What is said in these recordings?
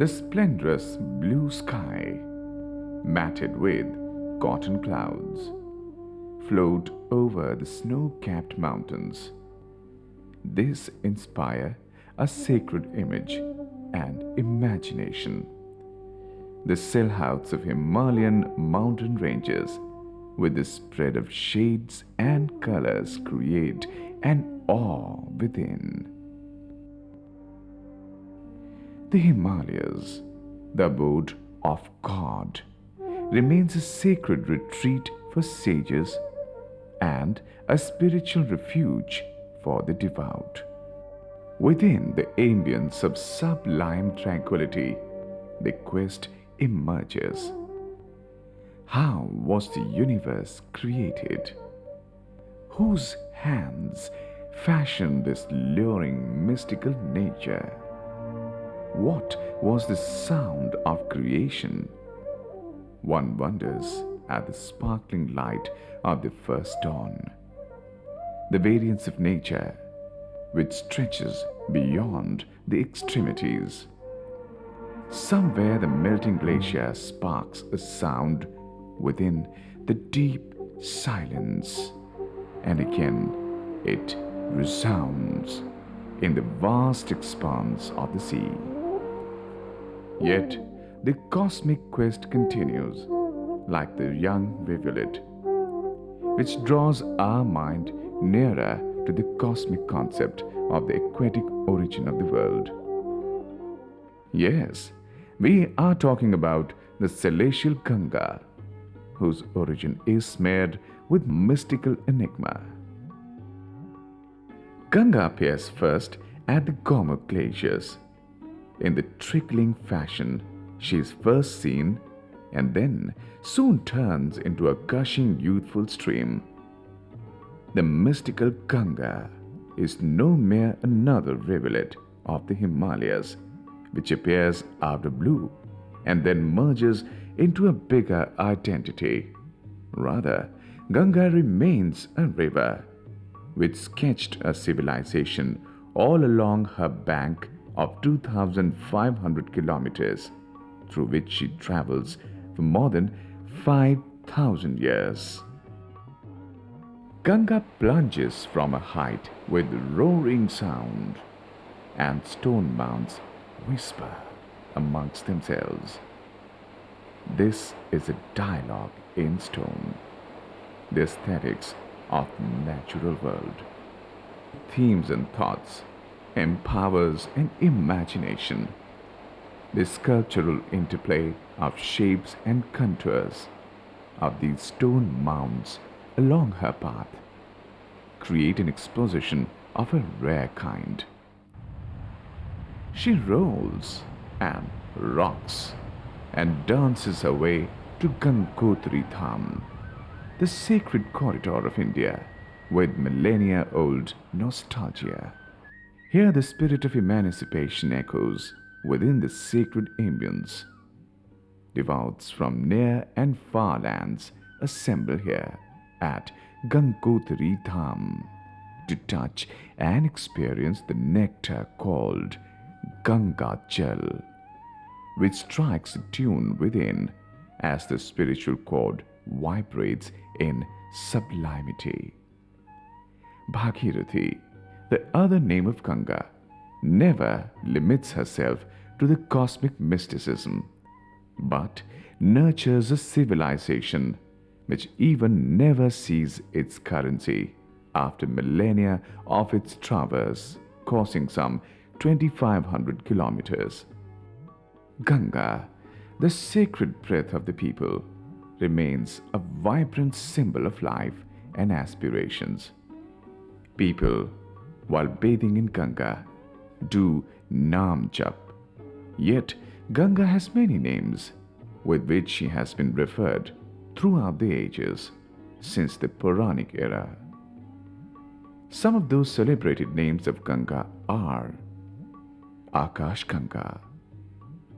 The splendorous blue sky, matted with cotton clouds, float over the snow-capped mountains. This inspire a sacred image and imagination. The silhouettes of Himalayan mountain ranges with the spread of shades and colors create an awe within. The Himalayas, the abode of God, remains a sacred retreat for sages and a spiritual refuge for the devout. Within the ambience of sublime tranquility, the quest emerges. How was the universe created? Whose hands fashioned this luring mystical nature? What was the sound of creation? One wonders at the sparkling light of the first dawn. The variance of nature, which stretches beyond the extremities. Somewhere the melting glacier sparks a sound within the deep silence, and again it resounds in the vast expanse of the sea. Yet the cosmic quest continues, like the young rivulet, which draws our mind nearer to the cosmic concept of the aquatic origin of the world. Yes, we are talking about the celestial Ganga, whose origin is smeared with mystical enigma. Ganga appears first at the Gomukh glaciers. In the trickling fashion, she is first seen and then soon turns into a gushing youthful stream. The mystical Ganga is no mere another rivulet of the Himalayas, which appears out of blue and then merges into a bigger identity. Rather, Ganga remains a river, which sketched a civilization all along her bank of 2,500 kilometers, through which she travels for more than 5,000 years. Ganga plunges from a height with roaring sound, and stone mounds whisper amongst themselves. This is a dialogue in stone, the aesthetics of the natural world. Themes and thoughts empowers an imagination. The sculptural interplay of shapes and contours of these stone mounds along her path create an exposition of a rare kind. She rolls and rocks and dances her way to Gangotri Dham, the sacred corridor of India with millennia-old nostalgia. Here the spirit of emancipation echoes within the sacred ambience. Devotees from near and far lands assemble here at Gangotri Dham to touch and experience the nectar called Ganga Jal, which strikes a tune within as the spiritual chord vibrates in sublimity. Bhagirathi, the other name of Ganga, never limits herself to the cosmic mysticism, but nurtures a civilization which even never sees its currency after millennia of its traverse, crossing some 2,500 kilometers. Ganga, the sacred breath of the people, remains a vibrant symbol of life and aspirations. People, while bathing in Ganga, do Nam Jap. Yet, Ganga has many names with which she has been referred throughout the ages since the Puranic era. Some of those celebrated names of Ganga are Akash Ganga,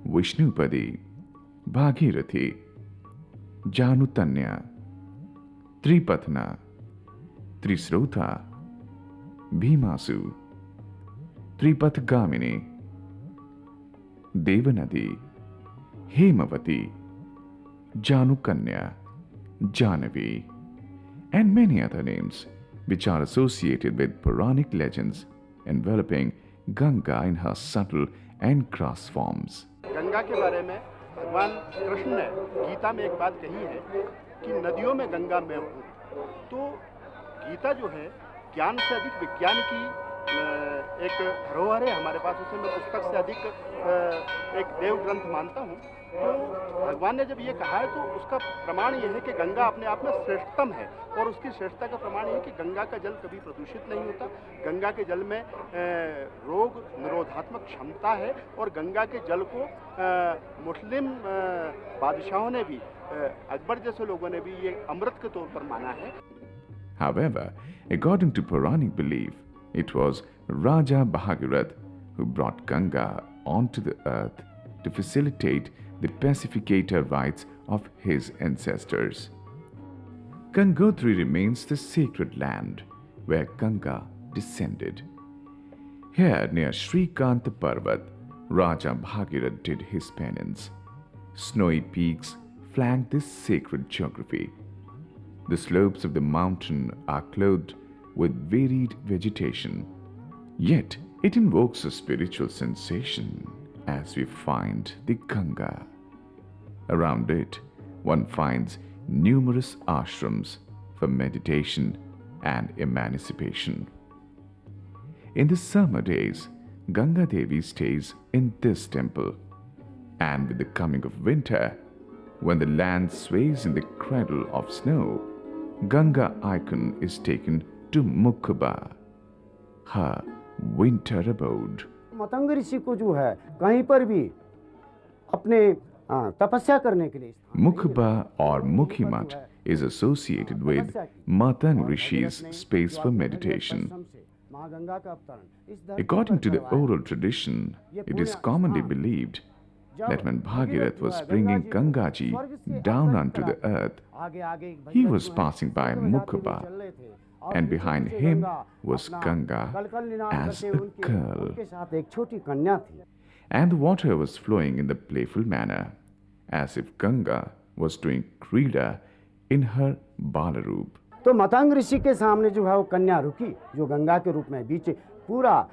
Vishnupadi, Bhagirathi, Janutanya, Tripatna, Trisrotha, Bhimasu, Tripatgamini, Devanadi, Hemavati, Janukanya, Janavi, and many other names which are associated with Puranic legends enveloping Ganga in her subtle and crass forms. Ganga के बारे में भगवान कृष्ण ने गीता में एक बात कही है कि नदियों में गंगा मैं हूँ। तो गीता जो है ज्ञान से अधिक विज्ञान की एक धरोहर है हमारे पास, उसे मैं पुस्तक से अधिक एक देव ग्रंथ मानता हूँ। तो भगवान ने जब ये कहा है तो उसका प्रमाण ये है कि गंगा अपने आप में श्रेष्ठतम है, और उसकी श्रेष्ठता का प्रमाण ये है कि गंगा का जल कभी प्रदूषित नहीं होता। गंगा के जल में रोग निरोधात्मक क्षमता है, और गंगा के जल को मुस्लिम बादशाहों ने भी, अकबर जैसे लोगों ने भी ये अमृत के तौर पर माना है। However, according to Puranic belief, it was Raja Bhagirath who brought Ganga onto the earth to facilitate the pacificator rites of his ancestors. Gangotri remains the sacred land where Ganga descended. Here near Shrikanta Parvat, Raja Bhagirath did his penance. Snowy peaks flank this sacred geography. The slopes of the mountain are clothed with varied vegetation, yet it invokes a spiritual sensation as we find the Ganga. Around it, one finds numerous ashrams for meditation and emancipation. In the summer days, Ganga Devi stays in this temple, and with the coming of winter, when the land sways in the cradle of snow, Ganga icon is taken to Mukhba, her winter abode. Matang ऋषि को जो है कहीं पर भी अपने तपस्या करने के लिए Mukhba or Mukhimat is associated with Matang Rishi's space for meditation. According to the oral tradition, it is commonly believed that when Bhagirath was bringing Gangaji down onto the earth, he was passing by Mukhba, and behind him was Ganga as a girl. And the water was flowing in the playful manner, as if Ganga was doing Krida in her Balaroop. तो मतंग ऋषि के सामने जो है वो कन्या रुकी, जो गंगा के रूप में बीच पूरा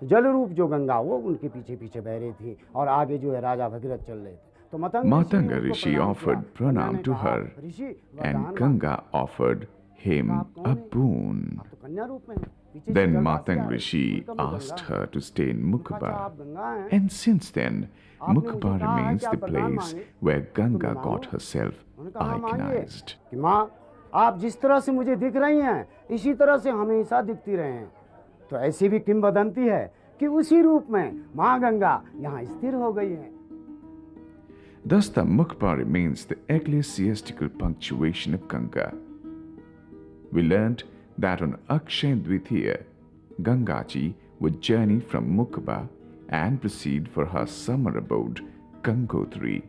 जल रूप जो गंगा वो उनके पीछे पीछे बह रही थी, और आगे जो है राजा भगीरथ चल रहे थे। तो Matanga Rishi offered pranam to her, and Ganga offered him a boon. Then Matang Rishi asked her to stay in Mukhba, and since then Mukhba remains the place where Ganga got herself iconized. माँ आप जिस तरह से मुझे दिख रही हैं इसी तरह से हमेशा दिखती रहें। तो ऐसी भी किंवदंती है कि उसी रूप में माँ गंगा यहाँ स्थिर हो गई है। Thus the Mukhba remains the ecclesiastical punctuation of Ganga. We learnt that on Akshayatritiya, Gangaji would journey from Mukhba and proceed for her summer abode, Gangotri.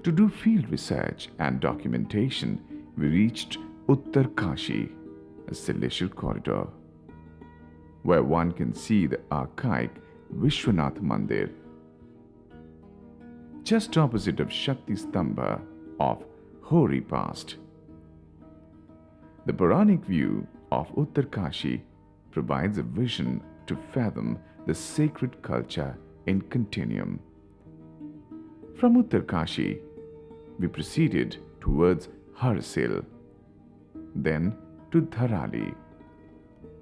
To do field research and documentation, we reached Uttar Kashi, a celestial corridor, where one can see the archaic Vishwanath Mandir. Just opposite of Shakti Stambha of Hori past. The Puranic view of Uttar Kashi provides a vision to fathom the sacred culture in continuum. From Uttar Kashi, we proceeded towards Harsil, then to Dharali,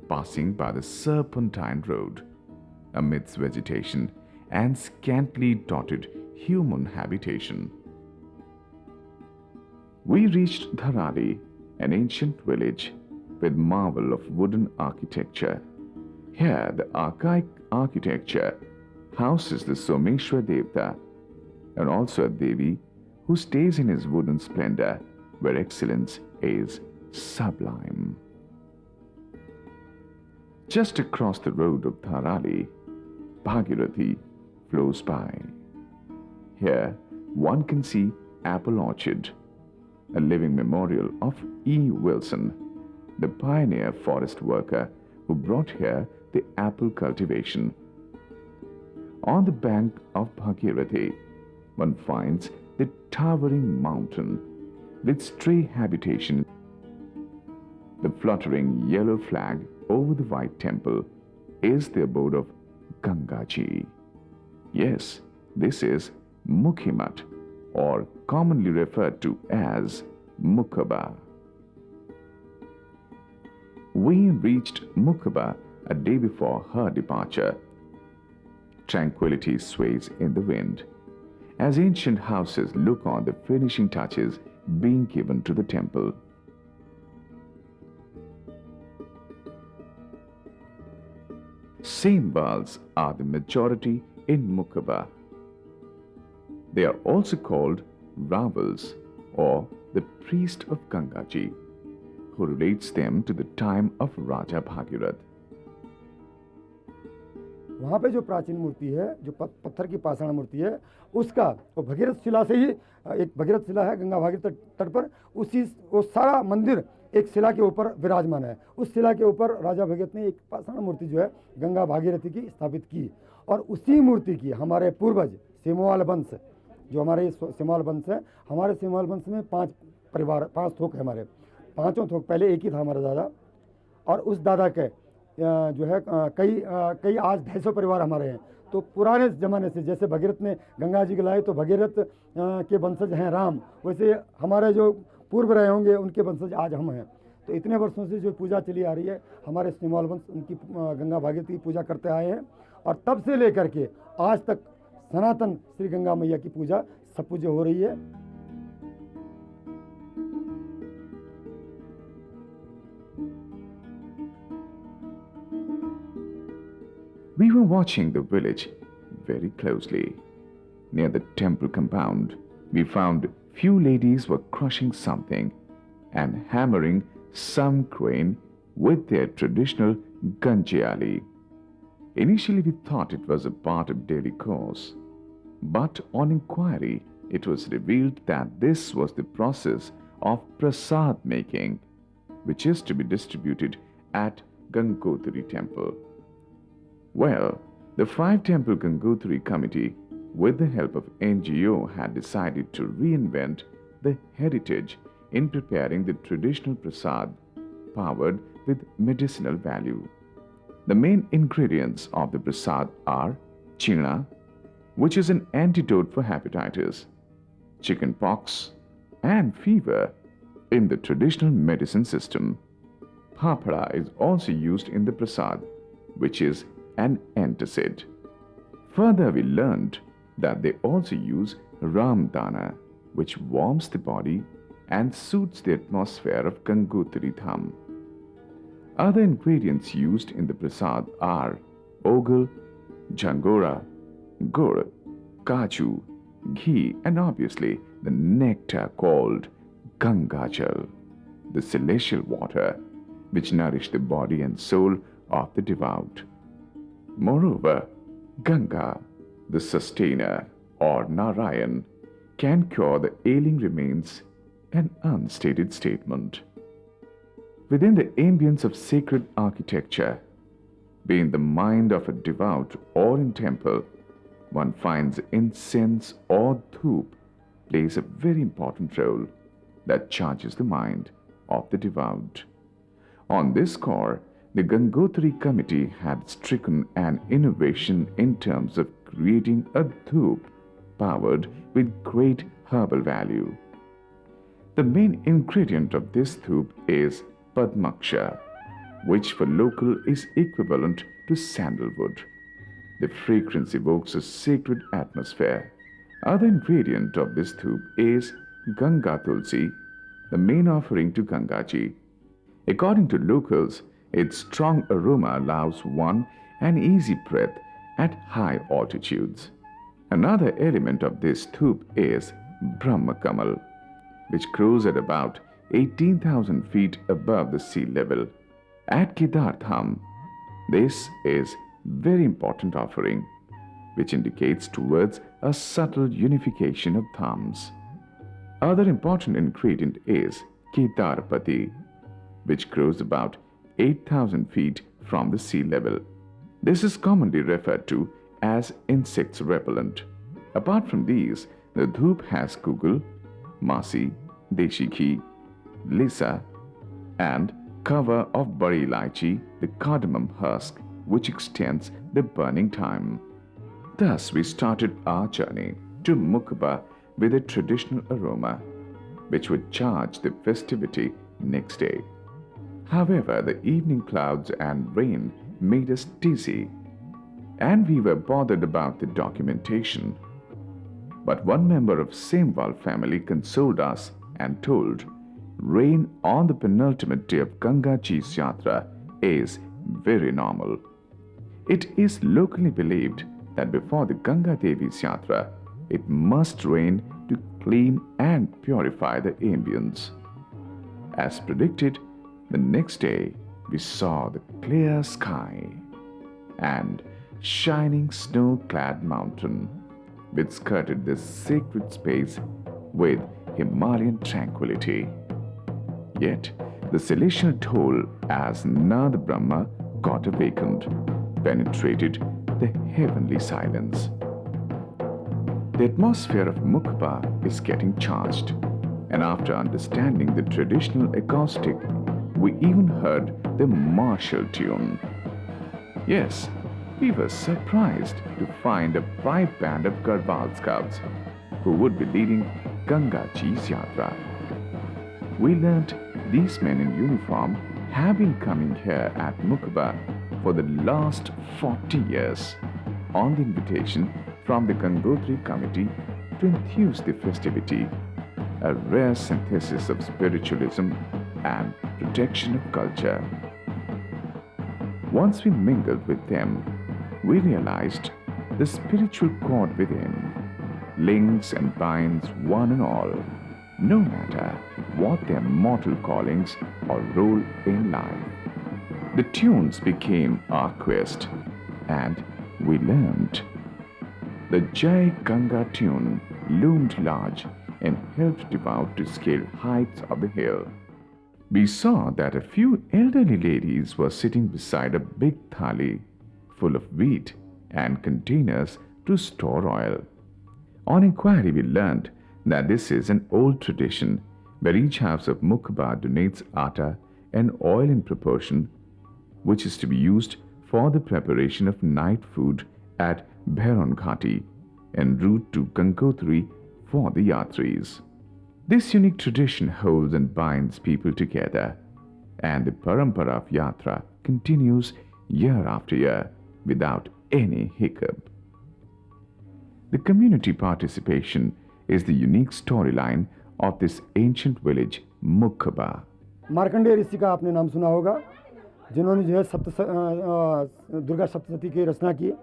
passing by the serpentine road, amidst vegetation and scantily dotted human habitation. We reached Dharali, an ancient village with marvel of wooden architecture. Here the archaic architecture houses the Someshwar Devta, and also a Devi who stays in his wooden splendor, where excellence is sublime. Just across the road of Dharali, Bhagirathi flows by. Here one can see Apple Orchard, a living memorial of E. Wilson, the pioneer forest worker who brought here the apple cultivation. On the bank of Bhagirathi, one finds the towering mountain with stray habitation. The fluttering yellow flag over the white temple is the abode of Gangaji. Yes, this is Mukhba, or commonly referred to as Mukhba. We reached Mukhba a day before her departure. Tranquility sways in the wind as ancient houses look on the finishing touches being given to the temple. Sambals are the majority in Mukhba. They are also called Ravals, or the priest of Gangaji, who relates them to the time of Raja Bhagirath. वहाँ पे जो प्राचीन मूर्ति है, जो पत्थर की पाषाण मूर्ति है, उसका वो भगीरथ शिला से ही, एक भगीरथ शिला है गंगा भागीरथ तट पर, उसी वो सारा मंदिर एक शिला के ऊपर विराजमान है। उस शिला के ऊपर राजा भगीरथ ने एक पाषाण मूर्ति जो है गंगा भागीरथी की स्थापित की, और उसी मूर्ति की हमारे पूर्वज सेमवाल वंश, जो हमारे सेमवाल वंश है, हमारे सेमवाल वंश में 5 परिवार, 5 थोक है हमारे, 5 थोक, पहले एक ही था हमारा दादा, और उस दादा के जो है कई आज 250 परिवार हमारे हैं। तो पुराने ज़माने से जैसे भगीरथ ने गंगा जी को लाए तो भगीरथ के वंशज हैं राम, वैसे हमारे जो पूर्व रहे होंगे उनके वंशज आज हम हैं। तो इतने वर्षों से जो पूजा चली आ रही है, हमारे सेमवाल वंश उनकी गंगा भागीरथी की पूजा करते आए हैं, और तब से लेकर के आज तक सनातन श्री गंगा मैया की पूजा सब पूजा हो रही है। We were watching the village very closely. Near the temple compound, we found few ladies were crushing something and hammering some crane with their traditional ganjiali. Initially, we thought it was a part of daily course, but on inquiry, it was revealed that this was the process of prasad making, which is to be distributed at Gangotri temple. Well, the 5-temple Gangotri committee, with the help of NGO, had decided to reinvent the heritage in preparing the traditional prasad powered with medicinal value. The main ingredients of the prasad are china, which is an antidote for hepatitis, chicken pox, and fever in the traditional medicine system. Papada is also used in the prasad, which is an antacid. Further, we learned that they also use ramdana, which warms the body and suits the atmosphere of Gangotri Dham. Other ingredients used in the prasad are ogal, jangora, gur, kaju, ghee, and obviously the nectar called Gangajal, the celestial water which nourish the body and soul of the devout. Moreover, Ganga, the sustainer, or Narayan, can cure the ailing remains an unstated statement. Within the ambience of sacred architecture, be in the mind of a devout or in temple, one finds incense or dhoop plays a very important role that charges the mind of the devout. On this score, the Gangotri committee had stricken an innovation in terms of creating a dhoop powered with great herbal value. The main ingredient of this dhoop is padmaksha, which for local is equivalent to sandalwood. The fragrance evokes a sacred atmosphere. Other ingredient of this dhoop is Ganga Tulsi, the main offering to Gangaji. According to locals, its strong aroma allows one an easy breath at high altitudes. Another element of this dhoop is Brahma Kamal, which grows at about 18,000 feet above the sea level. At Kedar Dham, this is very important offering, which indicates towards a subtle unification of dhams. Other important ingredient is Kedarpati, which grows about 8,000 feet from the sea level. This is commonly referred to as insects repellent. Apart from these, the dhoop has kugul, masi, deshi ghee, lisa, and cover of bari ilaichi, the cardamom husk, which extends the burning time. Thus, we started our journey to Mukhba with a traditional aroma, which would charge the festivity next day. However, the evening clouds and rain made us dizzy, and we were bothered about the documentation. But one member of Semwal family consoled us and told, rain on the penultimate day of Ganga Ji's Yatra is very normal. It is locally believed that before the Ganga Devi's Yatra, it must rain to clean and purify the ambience. As predicted, the next day we saw the clear sky and shining snow-clad mountain, which skirted this sacred space with Himalayan tranquility. Yet, the celestial toll as Nada Brahma got awakened, penetrated the heavenly silence. The atmosphere of Mukhba is getting charged, and after understanding the traditional acoustic, we even heard the martial tune. Yes, we were surprised to find a pipe band of Garhwal scouts who would be leading Ganga Ji's Yatra. We learnt these men in uniform have been coming here at Mukhba for the last 40 years on the invitation from the Gangotri committee to enthuse the festivity, a rare synthesis of spiritualism and protection of culture. Once we mingled with them, we realized the spiritual cord within links and binds one and all, no matter what their mortal callings or role in life. The tunes became our quest, and we learned. The Jai Ganga tune loomed large and helped devout to scale heights of the hill. We saw that a few elderly ladies were sitting beside a big thali full of wheat and containers to store oil. On inquiry, we learned that this is an old tradition where each house of Mukhba donates atta and oil in proportion, which is to be used for the preparation of night food at Bhairon Ghati en route to Gangotri for the yatris. This unique tradition holds and binds people together, and the parampara of yatra continues year after year without any hiccup. The community participation is the unique storyline of this ancient village, Mukhba. Markandeya ऋषि का आपने नाम सुना होगा, जिन्होंने जो है दुर्गा सप्तशती की रचना की।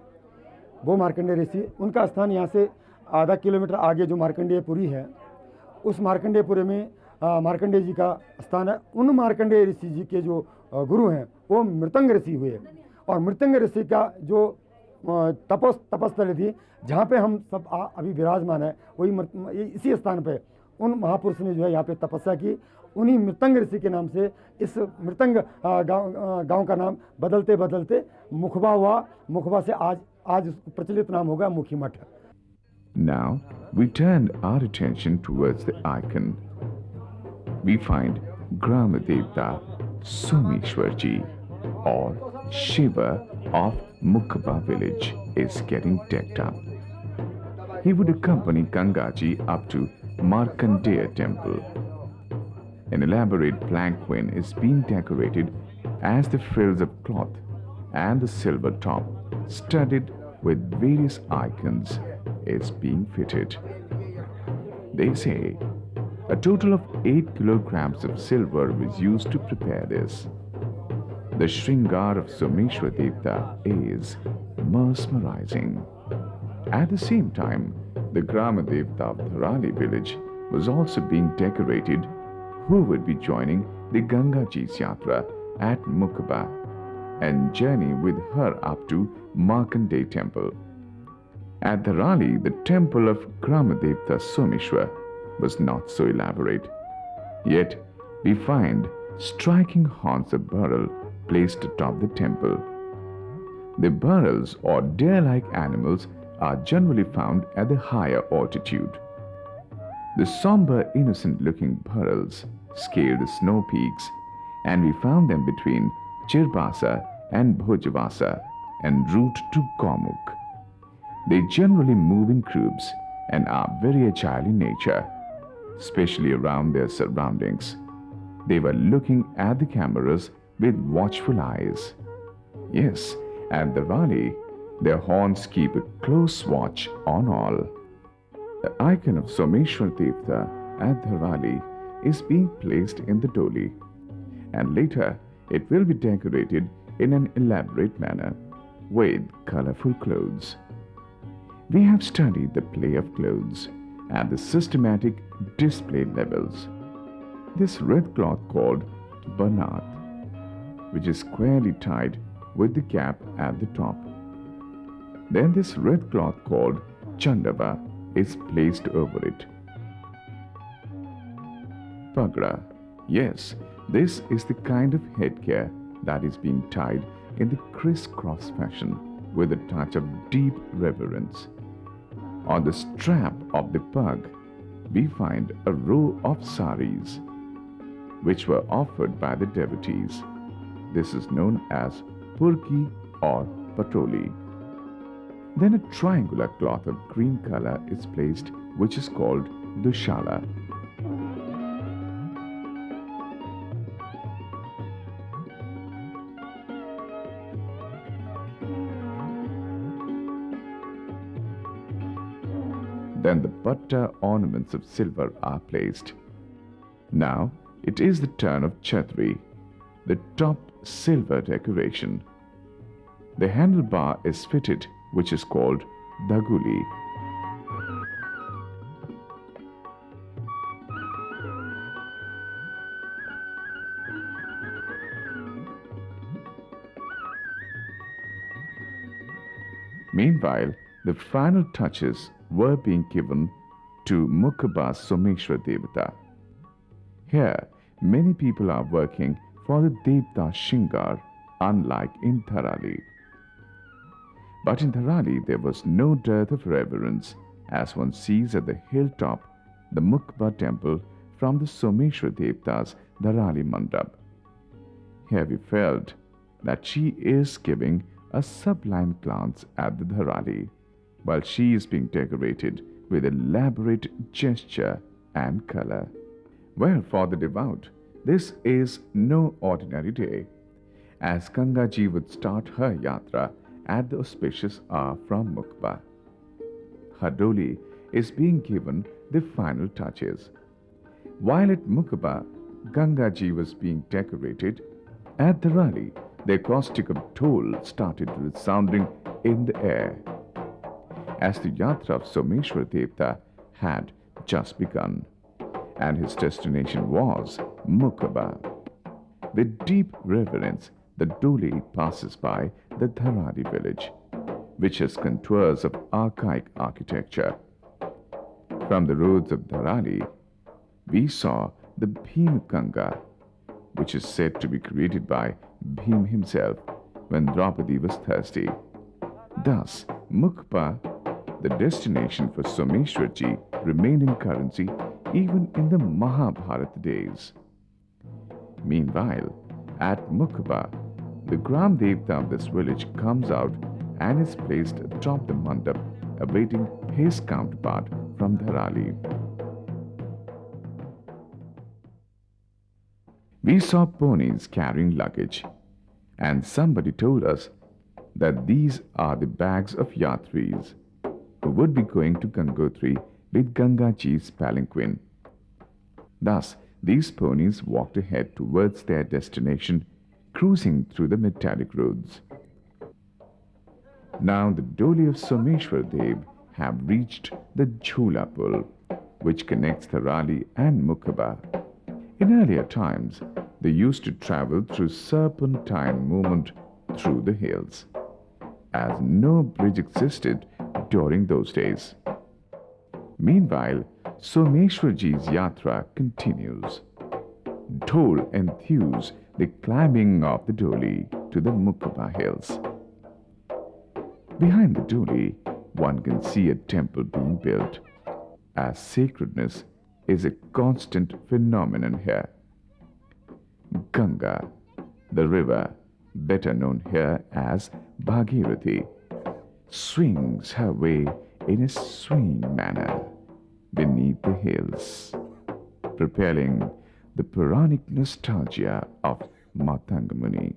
वो मार्कंडेय ऋषि, उनका स्थान यहाँ से आधा किलोमीटर आगे जो मार्कंडेयपुरी है, उस मार्कंडेयपुरी में मार्कंडेय जी का स्थान है। उन मार्कंडेय ऋषि जी के जो गुरु हैं वो मृतंग ऋषि हुए, और मृतंग ऋषि का जो तपस्थली थी जहाँ पे हम सब अभी विराजमान है, वही इसी स्थान पे उन महापुरुष ने जो है यहाँ पे तपस्या की। उन्हीं मृतंग ऋषि के नाम से इस मृतंग गांव का नाम बदलते बदलते मुखबा हुआ। मुखबा से आज प्रचलित नाम होगा मुखी मठ। Now we turned our attention towards the icon. We find Gramadevta Someshwarji, or Shiva of Mukhba village, is getting decked up. He would accompany Gangaji up to Markandeya temple. An elaborate palanquin is being decorated as the frills of cloth and the silver top, studded with various icons, is being fitted. They say a total of 8 kilograms of silver was used to prepare this. The Shringar of Someshwar Devta is mesmerizing. At the same time, the Gramadevta of Dharali village was also being decorated, who would be joining the Ganga Ji's Yatra at Mukhba and journey with her up to Markandeya temple. At Dharali, the temple of Gramadevta Someshwar was not so elaborate. Yet, we find striking horns of beryl placed atop the temple. The burrels or deer-like animals are generally found at the higher altitude. The somber, innocent-looking burrels scale the snow peaks, and we found them between Chirbasa and Bhojavasa en route to Kaumuk. They generally move in groups and are very agile in nature, especially around their surroundings. They were looking at the cameras with watchful eyes. Yes, at the valley, their horns keep a close watch on all. The icon of Someshwar Devta at Dharwali is being placed in the Doli, and later it will be decorated in an elaborate manner with colorful clothes. We have studied the play of clothes at the systematic display levels. This red cloth called banat, which is squarely tied with the cap at the top. Then this red cloth called chandava is placed over it. Pagra, yes, this is the kind of headgear that is being tied in the crisscross fashion with a touch of deep reverence. On the strap of the pug, we find a row of saris, which were offered by the devotees. This is known as purki or patoli. Then a triangular cloth of green color is placed, which is called dushala. Then the patta ornaments of silver are placed. Now it is the turn of chhatri, the top silver decoration. The handlebar is fitted, which is called daguli. Meanwhile, the final touches were being given to Mukhba's Someshwar Devata. Here, many people are working for the Devta Shingar, unlike in Dharwali. But in Dharwali, there was no dearth of reverence, as one sees at the hilltop the Mukhba temple from the Someshwar Devta's Dharwali Mandap. Here we felt that she is giving a sublime glance at the Dharwali, while she is being decorated with elaborate gesture and color. Well, for the devout, this is no ordinary day, as Ganga ji would start her yatra at the auspicious hour from Mukhba. Her doli is being given the final touches. While at Mukhba, Ganga ji was being decorated, at the rally, the acoustic of Dhol started resounding in the air, as the yatra of Someshwar Devta had just begun, and his destination was Mukhba. With deep reverence, the doli passes by the Dharwali village, which has contours of archaic architecture. From the roads of Dharwali, we saw the Bhim Ganga, which is said to be created by Bhim himself when Draupadi was thirsty. Thus, Mukhba, the destination for Someshwarji, remained in currency even in the Mahabharata days. Meanwhile, at Mukhba, the Gram Devta of this village comes out and is placed atop the mandap, awaiting his counterpart from Dharwali. We saw ponies carrying luggage, and somebody told us that these are the bags of yatris who would be going to Gangotri with Ganga ji's palanquin. Thus, these ponies walked ahead towards their destination, cruising through the metallic roads. Now the doli of Someshwar Dev have reached the Jhula Pul, which connects Dharwali and Mukhba. In earlier times, they used to travel through serpentine movement through the hills, as no bridge existed during those days. Meanwhile, Someshwarji's yatra continues. Dhol enthuse the climbing of the doli to the Mukhba hills. Behind the Doli, one can see a temple being built, as sacredness is a constant phenomenon here. Ganga, the river, better known here as Bhagirathi, swings her way in a swinging manner beneath the hills, propelling the Puranic nostalgia of Matangamuni.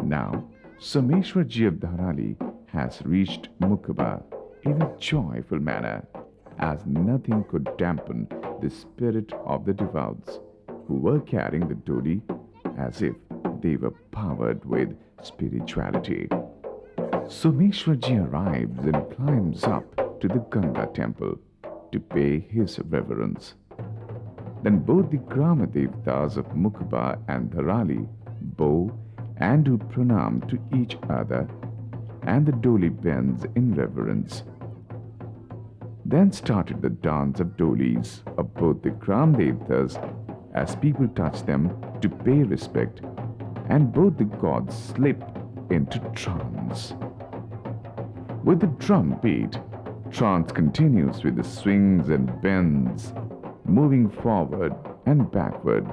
Now, Someshwarji of Dharali has reached Mukhba in a joyful manner, as nothing could dampen the spirit of the devotees who were carrying the Doli as if they were powered with spirituality. Someshwarji arrives and climbs up to the Ganga temple to pay his reverence. Then both the Gramadevtas of Mukhba and Dharali bow and do pranam to each other, and the Doli bends in reverence. Then started the dance of Dolis of both the Gramadevtas as people touch them to pay respect, and both the gods slip into trance. With the drum beat, trance continues with the swings and bends, moving forward and backward,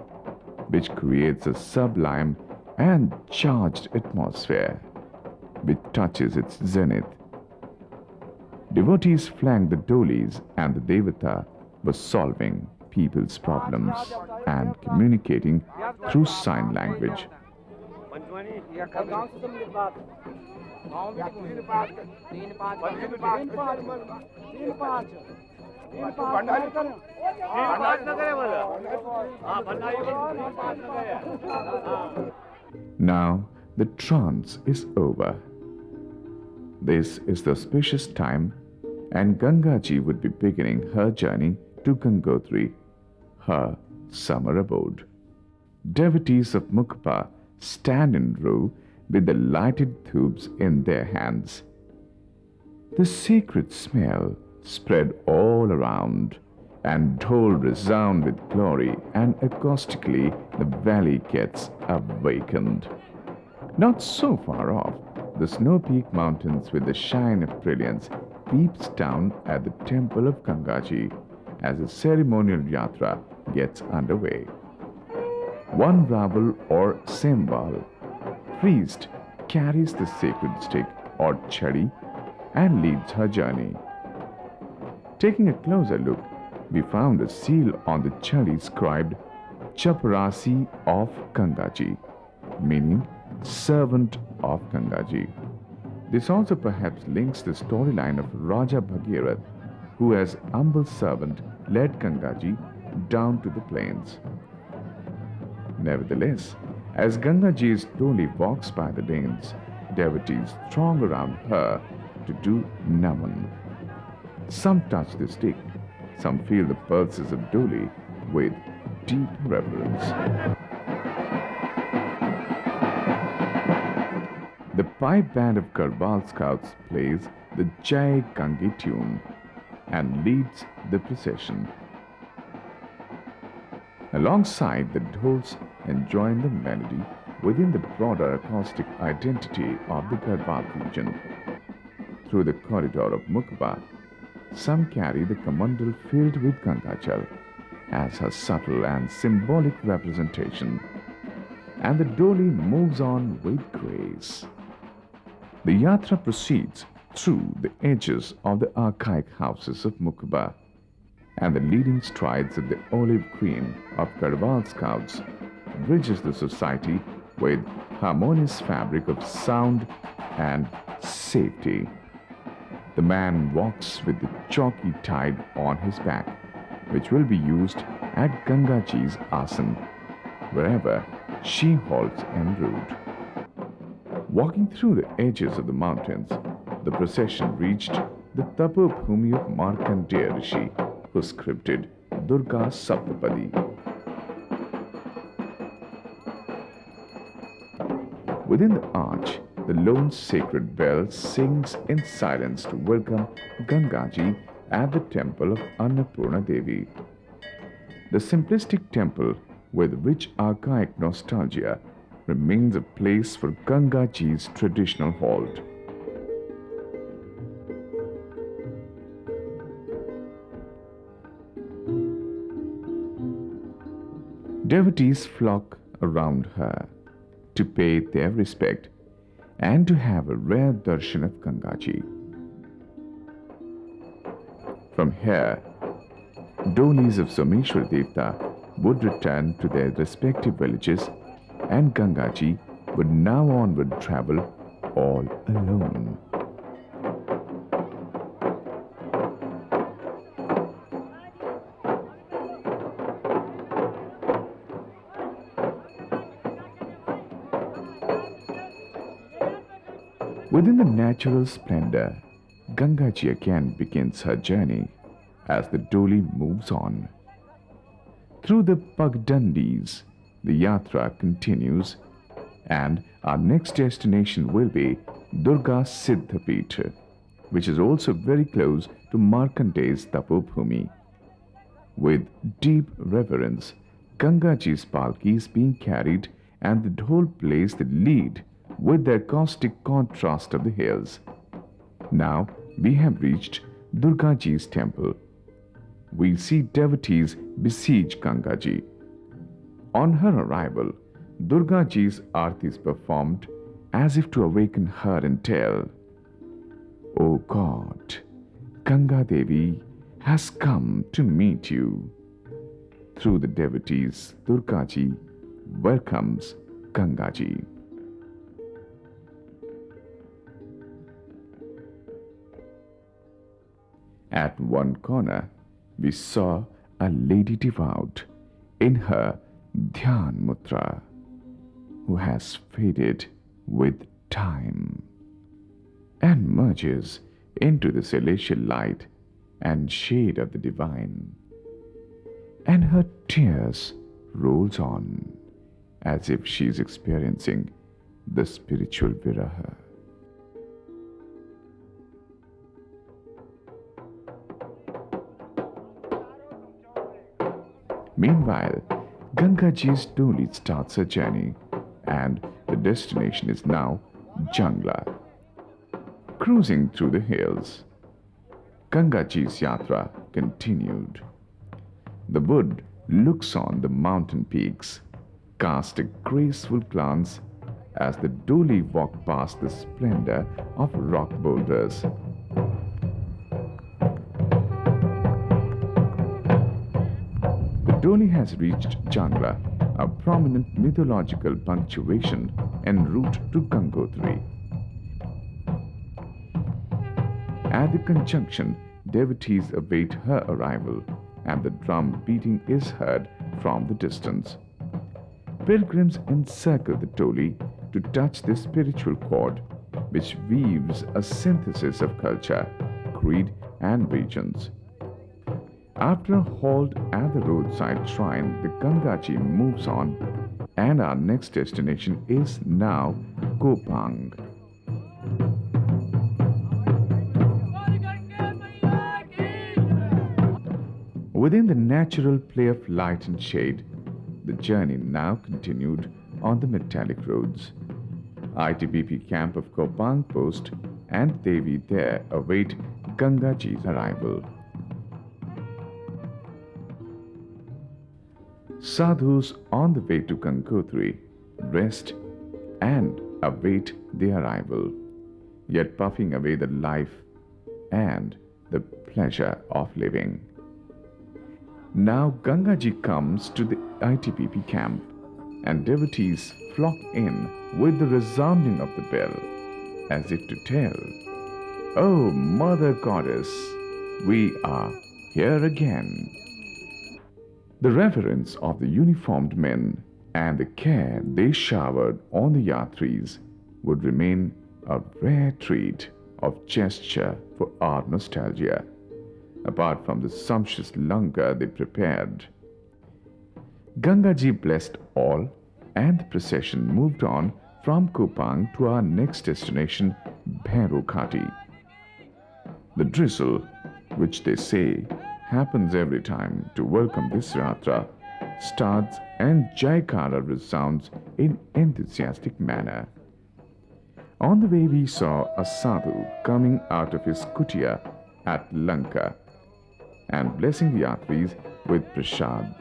which creates a sublime and charged atmosphere, which touches its zenith. Devotees flank the Dolis, and the Devata was solving people's problems and communicating through sign language. Now the trance is over. This is the auspicious time, and Gangaji would be beginning her journey to Gangotri, her summer abode. Devotees of Mukhba stand in row with the lighted tubes in their hands. The sacred smell spread all around, and dhol resound with glory, and acoustically the valley gets awakened. Not so far off, the snow-peaked mountains with the shine of brilliance peeps down at the temple of Gangaji as a ceremonial yatra gets underway. One Raval or Sembal priest carries the sacred stick or chadi and leads her journey. Taking a closer look, we found a seal on the chadi scribed Chaparasi of Gangaji, meaning servant of Gangaji. This also perhaps links the storyline of Raja Bhagirath, who as humble servant led Gangaji down to the plains. Nevertheless, as Gangaji's Doli walks by the lanes, devotees throng around her to do naman. Some touch the stick, some feel the pulses of Doli with deep reverence. The pipe band of Garhwal Scouts plays the Jai Gange tune and leads the procession. Alongside, the dhols enjoin the melody within the broader acoustic identity of the Garhwal region. Through the corridor of Mukhba, some carry the kamandal filled with Gangachal as her subtle and symbolic representation, and the Doli moves on with grace. The yatra proceeds through the edges of the archaic houses of Mukhba, and the leading strides of the olive green of Garhwal Scouts bridges the society with harmonious fabric of sound and safety. The man walks with the chalky tide on his back, which will be used at Gangaji's asan, wherever she halts en route. Walking through the edges of the mountains, the procession reached the Tapobhumi of Markandeya Rishi, who scripted Durga Saptapadi. Within the arch, the lone sacred bell sings in silence to welcome Gangaji at the temple of Annapurna Devi. The simplistic temple, with rich archaic nostalgia, remains a place for Gangaji's traditional halt. Devotees flock around her to pay their respect and to have a rare darshan of Gangaji. From here, Dolis of Someshwar Devta would return to their respective villages, and Gangaji would now onward travel all alone. Within the natural splendor, Gangaji again begins her journey as the Doli moves on. Through the Pagdandis, the Yatra continues, and our next destination will be Durga Siddhapith, which is also very close to Markande's Tapobhumi. With deep reverence, Gangaji's palki is being carried, and the dhol plays the lead with the acoustic contrast of the hills. Now we have reached Durgaji's temple. We see devotees besiege Gangaji. On her arrival, Durgaji's aarti is performed as if to awaken her and tell, "O God, Ganga Devi has come to meet you." Through the devotees, Durgaji welcomes Gangaji. At one corner, we saw a lady devout in her Dhyan Mudra, who has faded with time and merges into the celestial light and shade of the divine. And her tears rolls on as if she is experiencing the spiritual viraha. Meanwhile, Gangaji's Doli starts her journey, and the destination is now Jangla. Cruising through the hills, Gangaji's Yatra continued. The wood looks on the mountain peaks, cast a graceful glance as the Doli walk past the splendor of rock boulders. Doli has reached Jangla, a prominent mythological punctuation en route to Gangotri. At the conjunction, devotees await her arrival, and the drum beating is heard from the distance. Pilgrims encircle the Doli to touch the spiritual cord, which weaves a synthesis of culture, creed, and regions. After a halt at the roadside shrine, the Gangaji moves on, and our next destination is now Kopang. Within the natural play of light and shade, the journey now continued on the metallic roads. ITBP camp of Kopang Post and Devi there await Gangaji's arrival. Sadhus on the way to Gangotri rest and await the arrival, yet puffing away the life and the pleasure of living. Now Gangaji comes to the ITBP camp, and devotees flock in with the resounding of the bell, as if to tell, "Oh, Mother Goddess, we are here again." The reverence of the uniformed men and the care they showered on the yatris would remain a rare treat of gesture for our nostalgia, apart from the sumptuous langar they prepared. Gangaji blessed all, and the procession moved on from Kopang to our next destination, Bhairo Ghati. The drizzle, which they say happens every time to welcome this yatra, starts and Jaikara resounds in enthusiastic manner. On the way we saw a sadhu coming out of his kutia at Lanka and blessing the yatris with prasad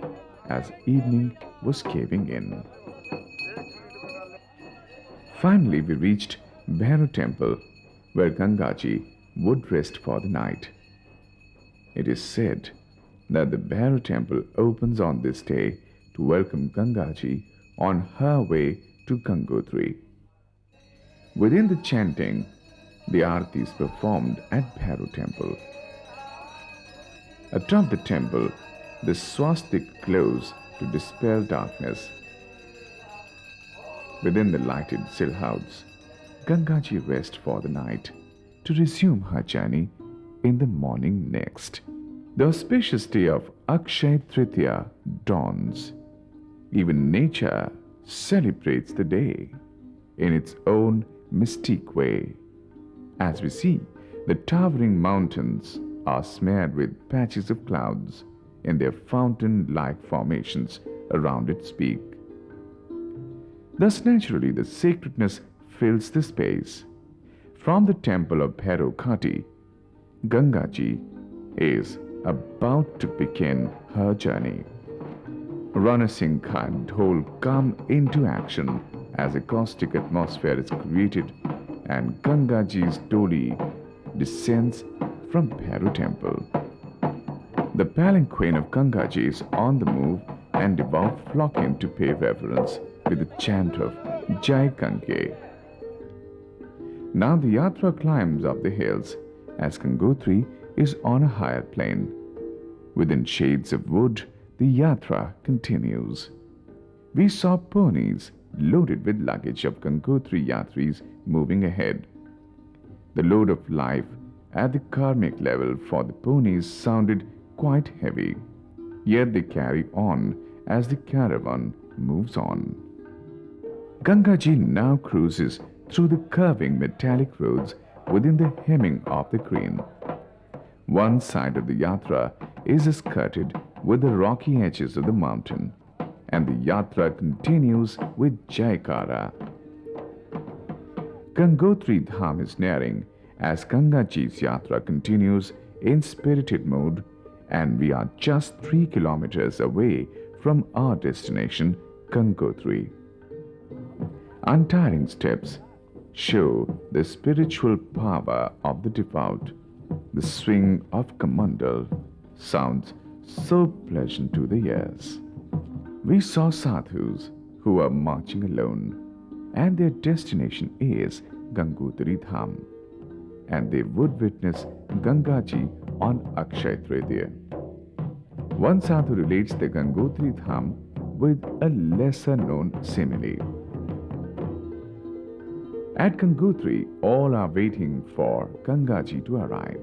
as evening was caving in. Finally, we reached Bhairav temple, where Gangaji would rest for the night. It is said that the Bhairav temple opens on this day to welcome Gangaji on her way to Gangotri. Within the chanting, the aarti is performed at Bhairav temple. Atop the temple, the swastik glows to dispel darkness. Within the lighted silhouettes, Gangaji rests for the night to resume her journey in the morning next. The auspicious day of Akshayatritiya dawns. Even nature celebrates the day in its own mystique way. As we see, the towering mountains are smeared with patches of clouds in their fountain-like formations around its peak. Thus, naturally, the sacredness fills the space. From the temple of Bhairav Ghati, Gangaji is about to begin her journey. Ranasingha and Dhol come into action as a caustic atmosphere is created and Gangaji's Doli descends from Bhairav temple. The palanquin of Gangaji is on the move and devout flock in to pay reverence with the chant of Jai Ganga. Now the yatra climbs up the hills as Gangotri is on a higher plane. Within shades of wood, the yatra continues. We saw ponies loaded with luggage of Gangotri yatris moving ahead. The load of life at the karmic level for the ponies sounded quite heavy, yet they carry on as the caravan moves on. Gangaji now cruises through the curving metallic roads within the hemming of the green. One side of the yatra is skirted with the rocky edges of the mountain, and the yatra continues with Jaikara. Gangotri Dham is nearing as Gangaji's yatra continues in spirited mode, and we are just 3 kilometers away from our destination, Gangotri. Untiring steps show the spiritual power of the devout. The swing of Kamandal sounds so pleasant to the ears. We saw sadhus who are marching alone, and their destination is Gangotri Dham, and they would witness Gangaji on Akshayatritiya. One sadhu relates the Gangotri Dham with a lesser known simile. At Gangotri, all are waiting for Gangaji to arrive.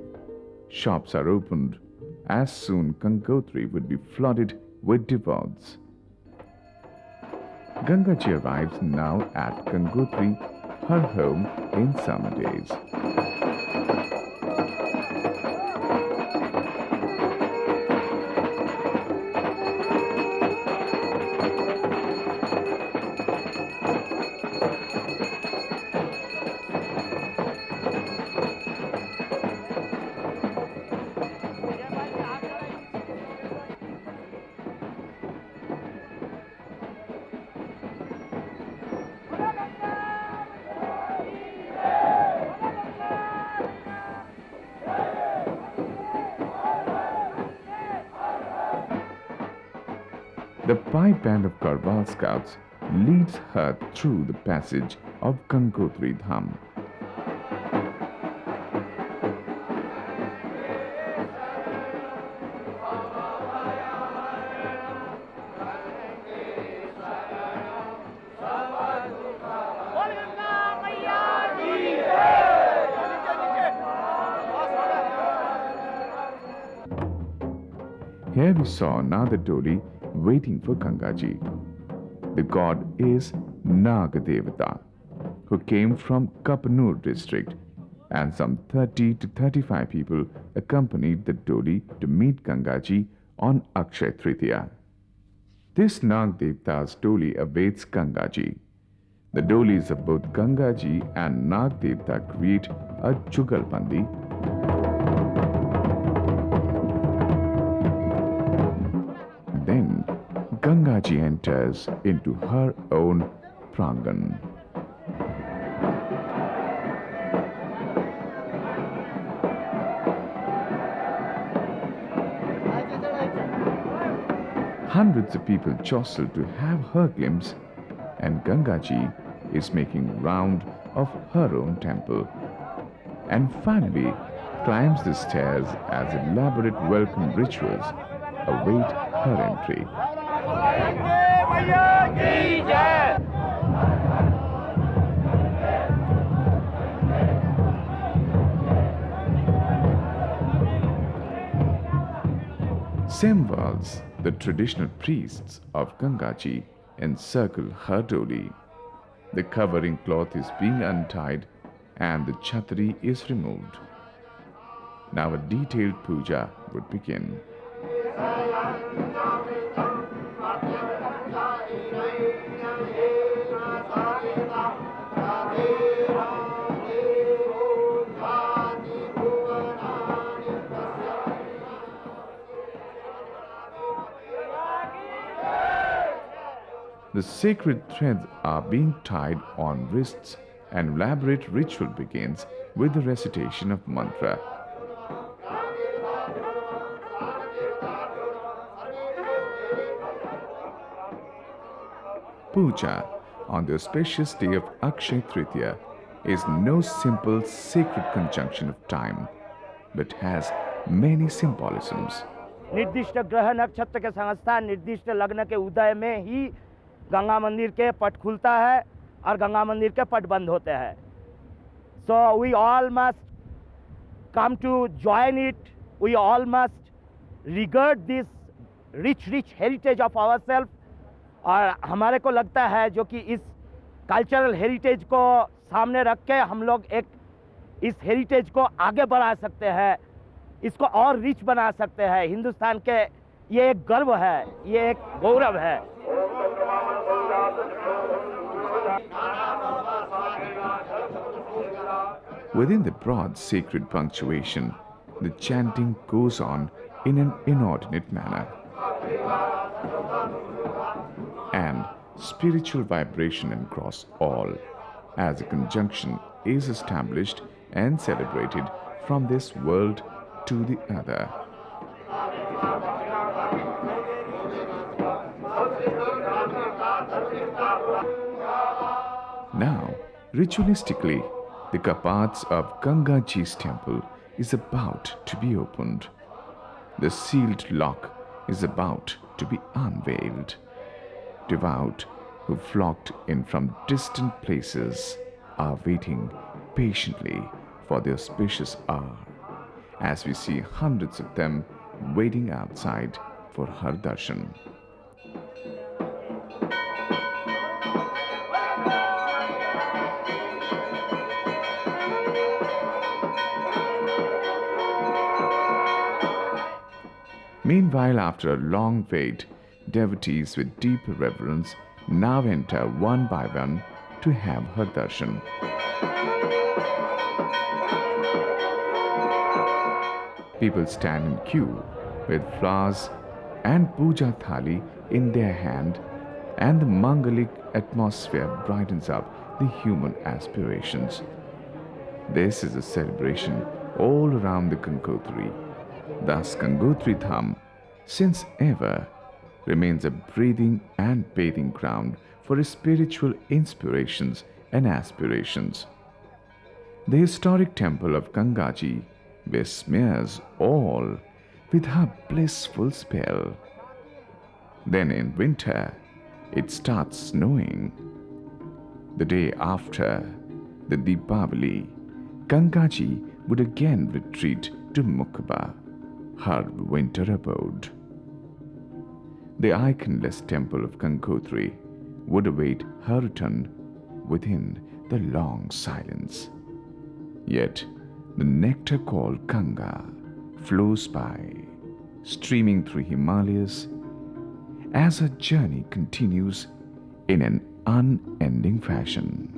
Shops are opened as soon Gangotri would be flooded with devotees. Gangaji arrives now at Gangotri, her home in summer days. The pipe band of Karwal scouts leads her through the passage of Gangotri Dham. Here we saw another Doli waiting for Gangaji. The god is Nagadevata, who came from Kapanur district, and some 30 to 35 people accompanied the Doli to meet Gangaji on Akshayatritiya. This Nagadevata's Doli awaits Gangaji. The Dolis of both Gangaji and Nagadevata create a Jugalbandi. Then Ganga Gangaji enters into her own prangan. Hundreds of people jostle to have her glimpse, and Gangaji is making round of her own temple, and finally climbs the stairs as elaborate welcome rituals await her entry. Semvals, the traditional priests of Gangaji, encircle her doli. The covering cloth is being untied and the chhatri is removed. Now a detailed puja would begin. The sacred threads are being tied on wrists and elaborate ritual begins with the recitation of mantra. Puja on the auspicious day of Akshayatritiya is no simple sacred conjunction of time, but has many symbolisms. निर्दिष्ट ग्रह नक्षत्र के संस्थान निर्दिष्ट लग्न के उदय में ही गंगा मंदिर के पट खुलता है और गंगा मंदिर के पट बंद होते हैं. So we all must come to join it. We all must regard this rich heritage of ourselves. और हमारे को लगता है जो कि इस कल्चरल हेरिटेज को सामने रख के हम लोग एक इस हेरिटेज को आगे बढ़ा सकते हैं, इसको और रिच बना सकते हैं. हिंदुस्तान के ये एक गर्व है, ये एक गौरव है. Within the broad sacred punctuation, the chanting goes on in an inordinate manner. And spiritual vibration across all, as a conjunction is established and celebrated from this world to the other. Now, ritualistically, the kapats of Gangaji's temple is about to be opened. The sealed lock is about to be unveiled. Devout who flocked in from distant places are waiting patiently for the auspicious hour, as we see hundreds of them waiting outside for her darshan. Meanwhile, after a long wait, devotees with deep reverence now enter one by one to have her darshan. People stand in queue with flowers and puja thali in their hand, and the mangalic atmosphere brightens up the human aspirations. This is a celebration all around the Gangotri. Thus, Gangotri Dham, since ever, remains a breathing and bathing ground for spiritual inspirations and aspirations. The historic temple of Gangaji besmears all with her blissful spell. Then in winter, it starts snowing. The day after the Deepavali, Gangaji would again retreat to Mukhba, her winter abode. The iconless temple of Gangotri would await her return within the long silence. Yet the nectar called Ganga flows by, streaming through Himalayas as her journey continues in an unending fashion.